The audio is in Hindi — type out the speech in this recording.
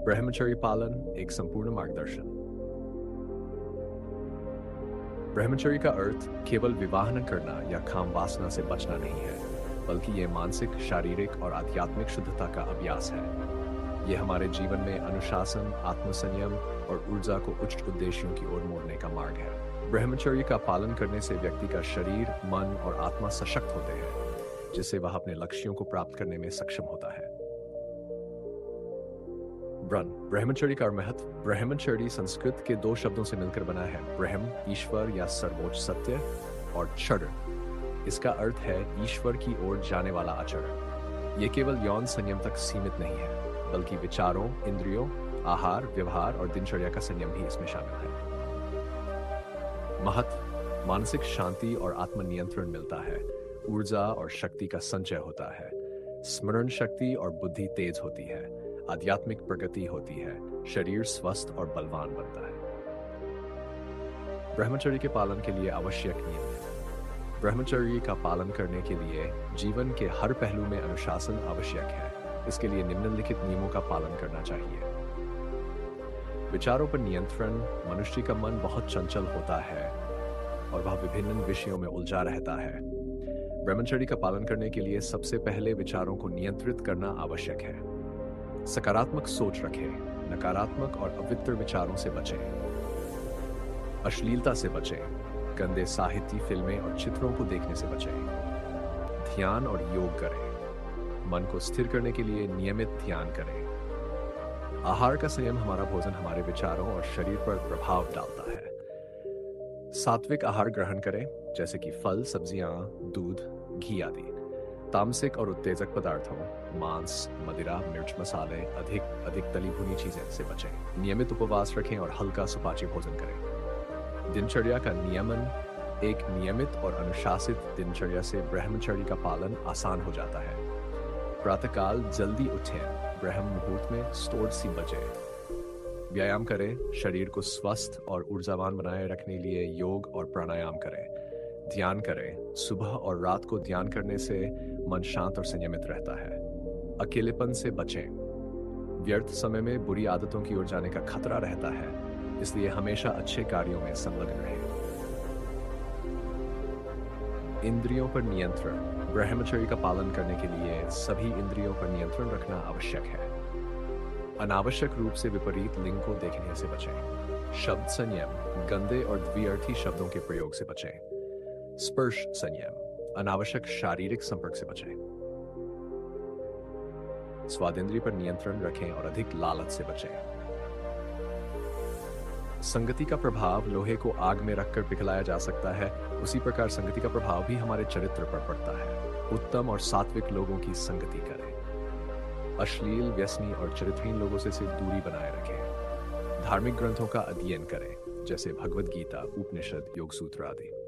ब्रह्मचर्य पालन एक संपूर्ण मार्गदर्शन। ब्रह्मचर्य का अर्थ केवल विवाह न करना या काम वासना से बचना नहीं है, बल्कि ये मानसिक, शारीरिक और आध्यात्मिक शुद्धता का अभ्यास है। ये हमारे जीवन में अनुशासन, आत्मसंयम और ऊर्जा को उच्च उद्देश्यों की ओर मोड़ने का मार्ग है। ब्रह्मचर्य का पालन करने से व्यक्ति का शरीर, मन और आत्मा सशक्त होते हैं, जिससे वह अपने लक्ष्यों को प्राप्त करने में सक्षम होता है। ब्रह्मचर्य का महत्व। ब्रह्मचर्य संस्कृत के दो शब्दों से मिलकर बना है, ब्रह्म ईश्वर या सर्वोच्च सत्य और चर्य इसका अर्थ है ईश्वर की ओर जाने वाला आचरण। यह केवल यौन संयम तक सीमित नहीं है, बल्कि विचारों, इंद्रियों, आहार, व्यवहार और दिनचर्या का संयम भी इसमें शामिल है। महत्व। मानसिक शांति और आत्मनियंत्रण मिलता है, ऊर्जा और शक्ति का संचय होता है, स्मरण शक्ति और बुद्धि तेज होती है, आध्यात्मिक प्रगति होती है, शरीर स्वस्थ और बलवान बनता है। ब्रह्मचर्य के पालन के लिए आवश्यक नियम। ब्रह्मचर्य का पालन करने के लिए जीवन के हर पहलू में अनुशासन आवश्यक है। इसके लिए निम्नलिखित नियमों का पालन करना चाहिए। विचारों पर नियंत्रण। मनुष्य का मन बहुत चंचल होता है और वह विभिन्न विषयों में उलझा रहता है। ब्रह्मचर्य का पालन करने के लिए सबसे पहले विचारों को नियंत्रित करना आवश्यक है। सकारात्मक सोच रखें, नकारात्मक और अवित्र विचारों से बचें। अश्लीलता से बचें, गंदे साहित्य, फिल्में और चित्रों को देखने से बचें। ध्यान और योग करें। मन को स्थिर करने के लिए नियमित ध्यान करें। आहार का संयम। हमारा भोजन हमारे विचारों और शरीर पर प्रभाव डालता है। सात्विक आहार ग्रहण करें, जैसे कि फल, सब्जियां, दूध, घी आदि। तामसिक और उत्तेजक पदार्थों, मांस, मदिरा, मिर्च, मसाले, अधिक तली भुनी चीजें से बचें। नियमित उपवास रखें और हल्का सुपाच्य भोजन करें। दिनचर्या का नियमन। एक नियमित और अनुशासित दिनचर्या से ब्रह्मचर्य का पालन आसान हो जाता है। प्रातःकाल जल्दी उठें, ब्रह्म मुहूर्त में 6 बजे। व्यायाम करें, शरीर को स्वस्थ और ऊर्जावान बनाए रखने लिए योग और प्राणायाम करें। ध्यान करें। सुबह और रात को ध्यान करने से मन शांत और संयमित रहता है। अकेलेपन से बचें। व्यर्थ समय में बुरी आदतों की ओर जाने का खतरा रहता है, इसलिए हमेशा अच्छे कार्यों में संलग्न रहें। इंद्रियों पर नियंत्रण। ब्रह्मचर्य का पालन करने के लिए सभी इंद्रियों पर नियंत्रण रखना आवश्यक है। अनावश्यक रूप से विपरीत लिंग को देखने से बचें। शब्द संयम। गंदे और द्विअर्थी शब्दों के प्रयोग से बचें। स्पर्श संयम। अनावश्यक शारीरिक संपर्क से बचें। स्वादेंद्रिय पर नियंत्रण रखें और अधिक लालच से बचें। संगति का प्रभाव। लोहे को आग में रखकर पिघलाया जा सकता है, उसी प्रकार संगति का प्रभाव भी हमारे चरित्र पर पड़ता है। उत्तम और सात्विक लोगों की संगति करें। अश्लील, व्यसनी और चरित्रहीन लोगों से दूरी बनाए रखें। धार्मिक ग्रंथों का अध्ययन करें, जैसे भगवद गीता, उपनिषद, योग सूत्र आदि।